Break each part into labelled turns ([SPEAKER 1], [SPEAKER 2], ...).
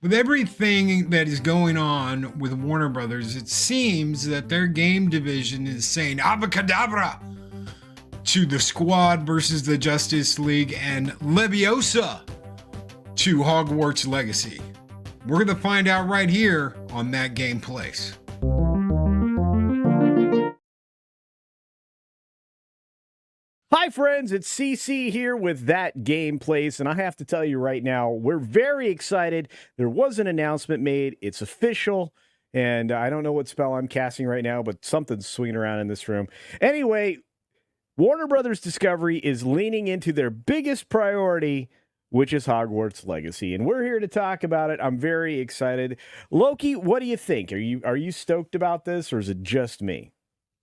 [SPEAKER 1] With everything that is going on with Warner Brothers, it seems that their game division is saying Avacadabra to the Squad versus the Justice League and Leviosa to Hogwarts Legacy. We're going to find out right here on That Game Place.
[SPEAKER 2] Hi, friends. It's CC here with That Game Place, and I have to tell you right now, we're very excited. There was an announcement made. It's official, and I don't know what spell I'm casting right now, but something's swinging around in this room. Anyway, Warner Brothers Discovery is leaning into their biggest priority, which is Hogwarts Legacy, and we're here to talk about it. I'm very excited. Loki, what do you think? Are you stoked about this, or is it just me?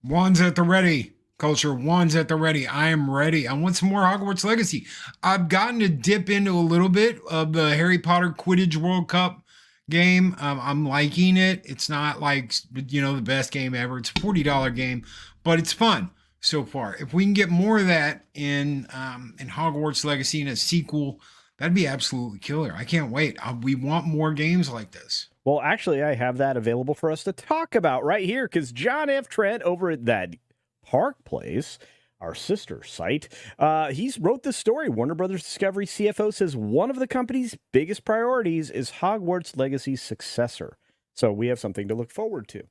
[SPEAKER 1] Wands at the ready. Culture, wands at the ready. I am ready. I want some more Hogwarts Legacy. I've gotten to dip into a little bit of the Harry Potter Quidditch World Cup game. I'm liking it. It's not like, the best game ever. It's a $40 game, but it's fun so far. If we can get more of that in Hogwarts Legacy in a sequel, that'd be absolutely killer. I can't wait. We want more games like this.
[SPEAKER 2] Well, actually, I have that available for us to talk about right here because John F. Trent over at that Park Place, our sister site, he's wrote this story. Warner Brothers Discovery CFO says one of the company's biggest priorities is Hogwarts Legacy's successor. So we have something to look forward to.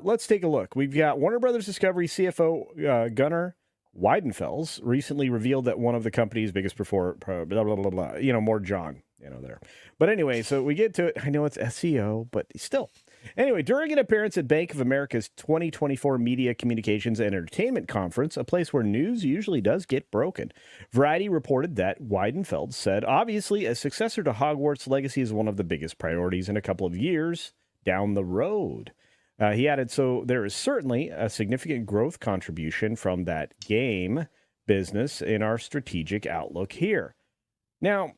[SPEAKER 2] Let's take a look. We've got Warner Brothers Discovery CFO Gunnar Weidenfels recently revealed that one of the company's biggest blah, blah, blah, blah, blah. More John, there. But anyway, so we get to it. I know it's SEO, but still. Anyway, during an appearance at Bank of America's 2024 Media Communications and Entertainment Conference, a place where news usually does get broken, Variety reported that Weidenfeld said, obviously, a successor to Hogwarts Legacy is one of the biggest priorities in a couple of years down the road. He added, so there is certainly a significant growth contribution from that game business in our strategic outlook here. Now,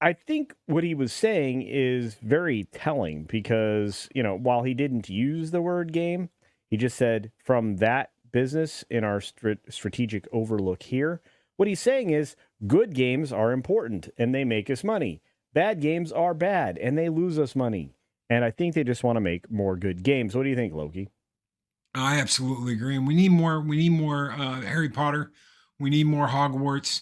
[SPEAKER 2] I think what he was saying is very telling because, while he didn't use the word game, he just said from that business in our strategic overlook here. What he's saying is good games are important and they make us money. Bad games are bad and they lose us money. And I think they just want to make more good games. What do you think, Loki?
[SPEAKER 1] I absolutely agree. And we need more. We need more Harry Potter. We need more Hogwarts.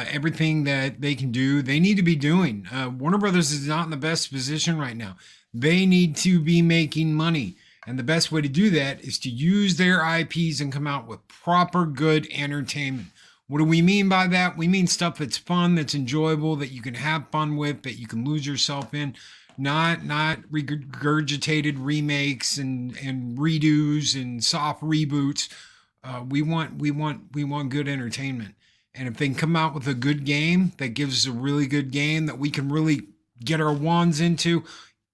[SPEAKER 1] Everything that they can do, they need to be doing. Warner Brothers is not in the best position right now. They need to be making money. And the best way to do that is to use their IPs and come out with proper good entertainment. What do we mean by that? We mean stuff that's fun, that's enjoyable, that you can have fun with, that you can lose yourself in. Not regurgitated remakes and redos and soft reboots. We want good entertainment. And if they can come out with a good game that gives us a really good game that we can really get our wands into,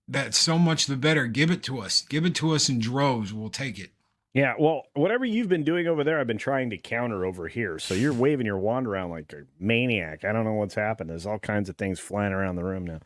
[SPEAKER 1] that's so much the better. Give it to us. Give it to us in droves. We'll take it.
[SPEAKER 2] Yeah, well, whatever you've been doing over there, I've been trying to counter over here. So you're waving your wand around like a maniac. I don't know what's happened. There's all kinds of things flying around the room now.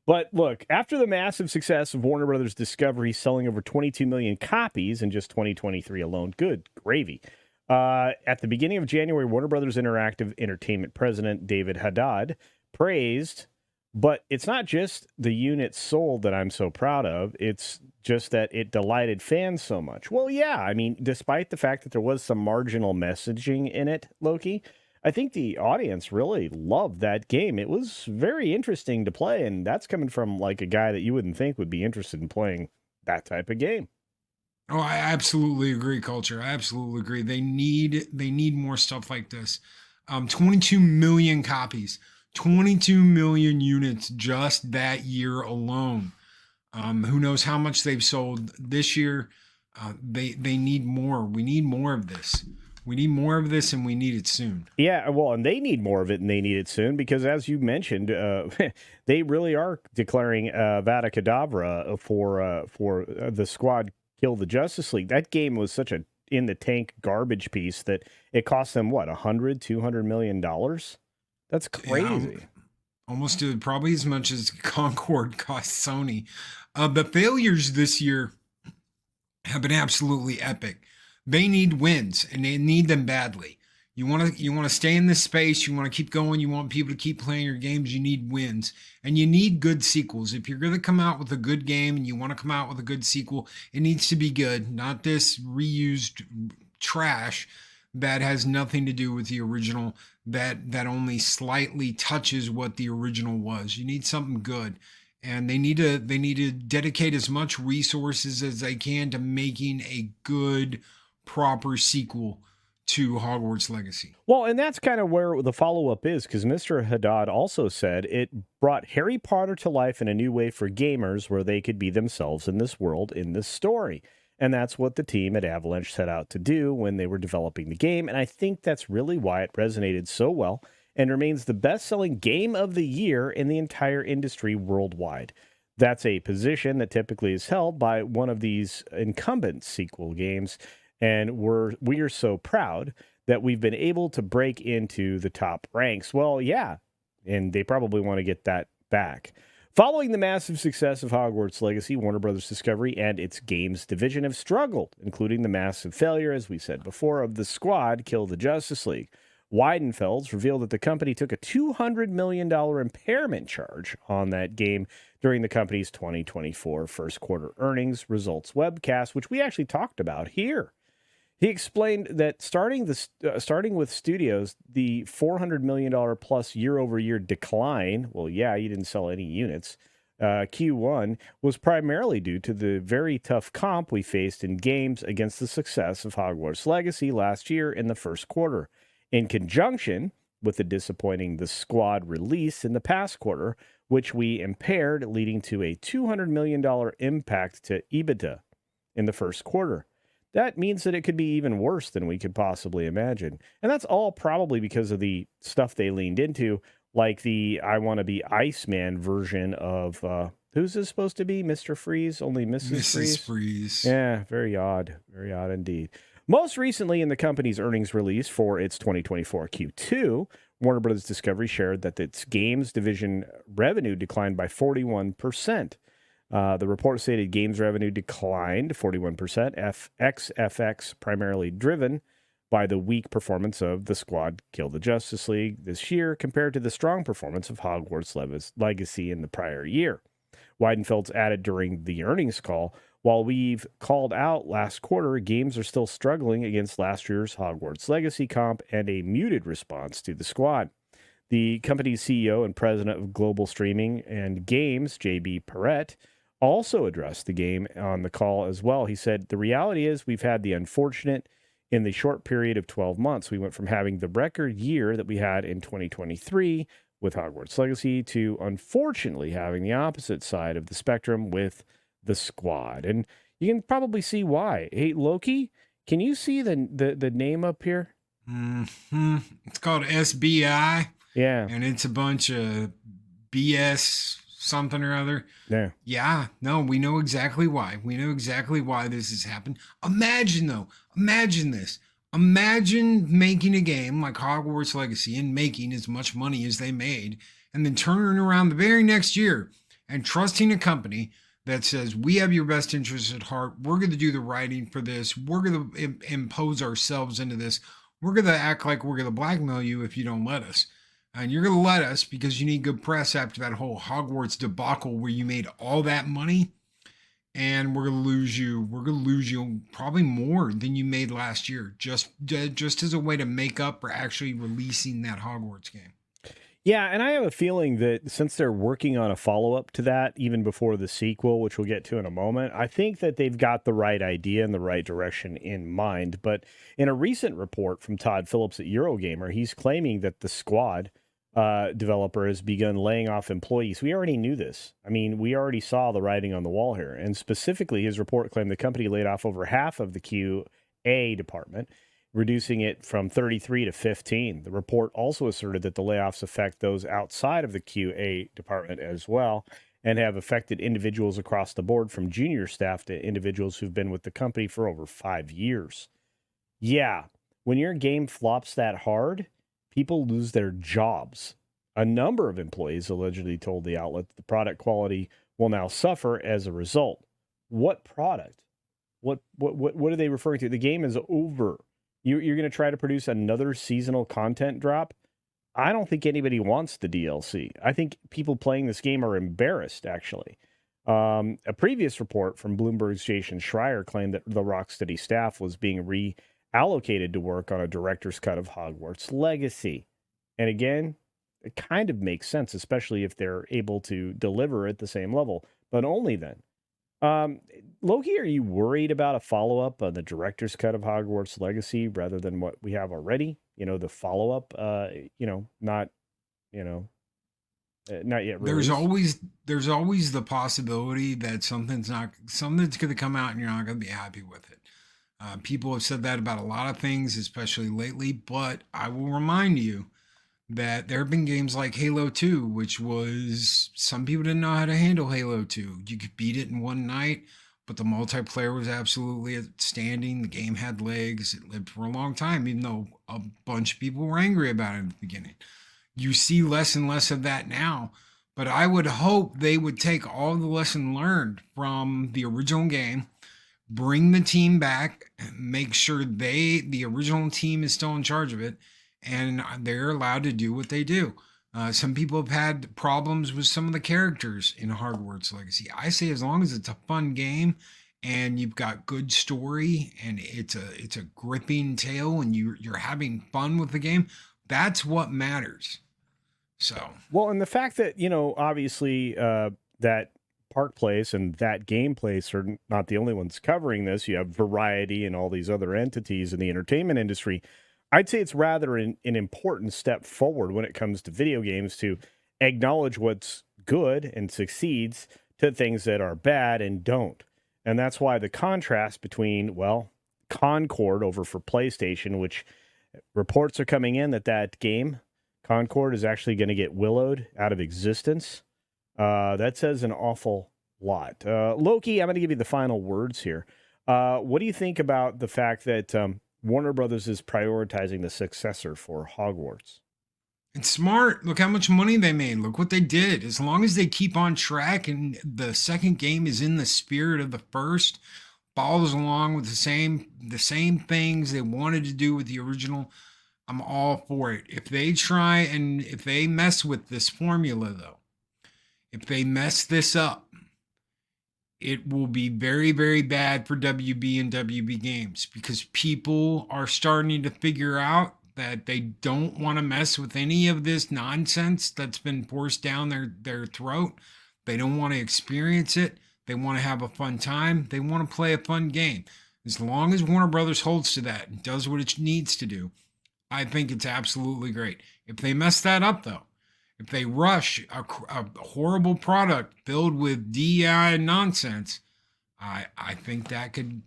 [SPEAKER 2] But look, after the massive success of Warner Brothers Discovery selling over 22 million copies in just 2023 alone, good gravy. At the beginning of January, Warner Brothers Interactive Entertainment president David Haddad praised, but it's not just the units sold that I'm so proud of. It's just that it delighted fans so much. Well, yeah, I mean, despite the fact that there was some marginal messaging in it, Loki, I think the audience really loved that game. It was very interesting to play, and that's coming from like a guy that you wouldn't think would be interested in playing that type of game.
[SPEAKER 1] Oh, I absolutely agree, culture. I absolutely agree. They need more stuff like this. 22 million copies, 22 million units just that year alone. Who knows how much they've sold this year? They need more. We need more of this. We need more of this, and we need it soon.
[SPEAKER 2] Yeah, well, and they need more of it, and they need it soon because, as you mentioned, they really are declaring Vada Kedavra for the Squad Kill the Justice League. That game was such a in the tank garbage piece that it cost them what $100-200 million. That's crazy.
[SPEAKER 1] Yeah, almost did probably as much as Concord cost Sony. The failures this year have been absolutely epic. They need wins, and they need them badly. You want to stay in this space. You want to keep going. You want people to keep playing your games. You need wins, and you need good sequels. If you're going to come out with a good game and you want to come out with a good sequel, it needs to be good, not this reused trash that has nothing to do with the original. That only slightly touches what the original was. You need something good, and they need to dedicate as much resources as they can to making a good, proper sequel to Hogwarts Legacy.
[SPEAKER 2] Well, and that's kind of where the follow up is, because Mr. Haddad also said it brought Harry Potter to life in a new way for gamers where they could be themselves in this world, in this story. And that's what the team at Avalanche set out to do when they were developing the game. And I think that's really why it resonated so well and remains the best selling game of the year in the entire industry worldwide. That's a position that typically is held by one of these incumbent sequel games. And we are so proud that we've been able to break into the top ranks. Well, yeah, and they probably want to get that back. Following the massive success of Hogwarts Legacy, Warner Brothers Discovery and its games division have struggled, including the massive failure, as we said before, of The Squad Kill the Justice League. Weidenfelds revealed that the company took a $200 million impairment charge on that game during the company's 2024 first quarter earnings results webcast, which we actually talked about here. He explained that starting with studios, the $400 million plus year-over-year decline, well, yeah, you didn't sell any units, Q1, was primarily due to the very tough comp we faced in games against the success of Hogwarts Legacy last year in the first quarter, in conjunction with the disappointing The Squad release in the past quarter, which we impaired, leading to a $200 million impact to EBITDA in the first quarter. That means that it could be even worse than we could possibly imagine. And that's all probably because of the stuff they leaned into, like the I Want to Be Iceman version of, who's this supposed to be? Mr. Freeze? Only Mrs.
[SPEAKER 1] Freeze?
[SPEAKER 2] Yeah, very odd. Very odd indeed. Most recently in the company's earnings release for its 2024 Q2, Warner Brothers Discovery shared that its games division revenue declined by 41%. The report stated games revenue declined 41%, FX primarily driven by the weak performance of The Squad Kill the Justice League this year compared to the strong performance of Hogwarts Legacy in the prior year. Weidenfelds added during the earnings call, while we've called out last quarter, games are still struggling against last year's Hogwarts Legacy comp and a muted response to The Squad. The company's CEO and president of global streaming and games, JB Perrett, also addressed the game on the call as well. He said, the reality is we've had the unfortunate in the short period of 12 months. We went from having the record year that we had in 2023 with Hogwarts Legacy to unfortunately having the opposite side of the spectrum with The Squad. And you can probably see why. Hey, Loki, can you see the name up here?
[SPEAKER 1] Mm-hmm. It's called SBI.
[SPEAKER 2] Yeah.
[SPEAKER 1] And it's a bunch of BS something or other.
[SPEAKER 2] Yeah.
[SPEAKER 1] No, we know exactly why. We know exactly why this has happened. Imagine this. Imagine making a game like Hogwarts Legacy and making as much money as they made, and then turning around the very next year and trusting a company that says, we have your best interests at heart. We're going to do the writing for this. We're going to impose ourselves into this. We're going to act like we're going to blackmail you if you don't let us. And you're going to let us because you need good press after that whole Hogwarts debacle where you made all that money, and we're going to lose you. We're going to lose you probably more than you made last year, just as a way to make up for actually releasing that Hogwarts game.
[SPEAKER 2] Yeah, and I have a feeling that since they're working on a follow-up to that, even before the sequel, which we'll get to in a moment, I think that they've got the right idea and the right direction in mind. But in a recent report from Todd Phillips at Eurogamer, he's claiming that The Squad developer has begun laying off employees. We already knew this. I mean, we already saw the writing on the wall here. And specifically, his report claimed the company laid off over half of the QA department, reducing it from 33 to 15. The report also asserted that the layoffs affect those outside of the QA department as well and have affected individuals across the board, from junior staff to individuals who've been with the company for over 5 years. Yeah, when your game flops that hard, people lose their jobs. A number of employees allegedly told the outlet that the product quality will now suffer as a result. What product? What are they referring to? The game is over. You're going to try to produce another seasonal content drop? I don't think anybody wants the DLC. I think people playing this game are embarrassed, actually. A previous report from Bloomberg's Jason Schreier claimed that the Rocksteady staff was being reallocated to work on a director's cut of Hogwarts Legacy. And again, it kind of makes sense, especially if they're able to deliver at the same level, but only then. Loki, are you worried about a follow-up on the director's cut of Hogwarts Legacy rather than what we have already? The follow-up, not yet released.
[SPEAKER 1] There's always the possibility that something's going to come out and you're not going to be happy with it. People have said that about a lot of things, especially lately, but I will remind you that there have been games like Halo 2, which was, some people didn't know how to handle Halo 2. You could beat it in one night, but the multiplayer was absolutely outstanding. The game had legs. It lived for a long time, even though a bunch of people were angry about it in the beginning. You see less and less of that now, but I would hope they would take all the lesson learned from the original game, bring the team back, make sure the original team is still in charge of it, and they're allowed to do what they do. Some people have had problems with some of the characters in Hogwarts Legacy. I say as long as it's a fun game and you've got good story and it's a gripping tale and you're having fun with the game, that's what matters. So
[SPEAKER 2] well, and the fact that obviously that Park Place and that Game Place are not the only ones covering this. You have Variety and all these other entities in the entertainment industry. I'd say it's rather an important step forward when it comes to video games to acknowledge what's good and succeeds to things that are bad and don't. And that's why the contrast between, Concord over for PlayStation, which reports are coming in that game, Concord, is actually going to get willowed out of existence. That says an awful lot. Loki, I'm going to give you the final words here. What do you think about the fact that Warner Brothers is prioritizing the successor for Hogwarts?
[SPEAKER 1] It's smart. Look how much money they made. Look what they did. As long as they keep on track and the second game is in the spirit of the first, follows along with the same things they wanted to do with the original, I'm all for it. If they try and if they mess with this formula, though, if they mess this up, it will be very, very bad for WB and WB Games because people are starting to figure out that they don't want to mess with any of this nonsense that's been forced down their throat. They don't want to experience it. They want to have a fun time. They want to play a fun game. As long as Warner Brothers holds to that and does what it needs to do, I think it's absolutely great. If they mess that up, though, if they rush a horrible product filled with DEI and nonsense, I think that could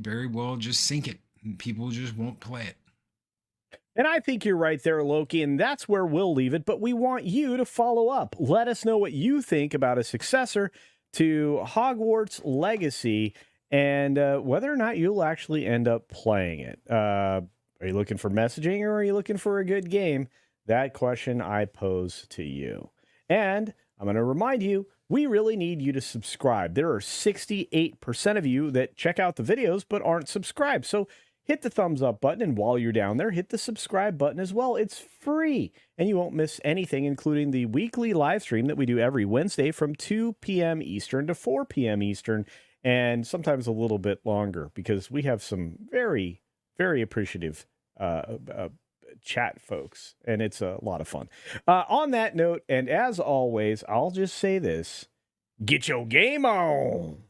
[SPEAKER 1] very well just sink it, and people just won't play it.
[SPEAKER 2] And I think you're right there, Loki, and that's where we'll leave it. But we want you to follow up. Let us know what you think about a successor to Hogwarts Legacy and whether or not you'll actually end up playing it. Are you looking for messaging or are you looking for a good game? That question I pose to you. And I'm going to remind you, we really need you to subscribe. There are 68% of you that check out the videos but aren't subscribed. So hit the thumbs up button, and while you're down there, hit the subscribe button as well. It's free, and you won't miss anything, including the weekly live stream that we do every Wednesday from 2 p.m. Eastern to 4 p.m. Eastern, and sometimes a little bit longer because we have some very, very appreciative chat folks, and it's a lot of fun. On that note, and as always, I'll just say this: get your game on!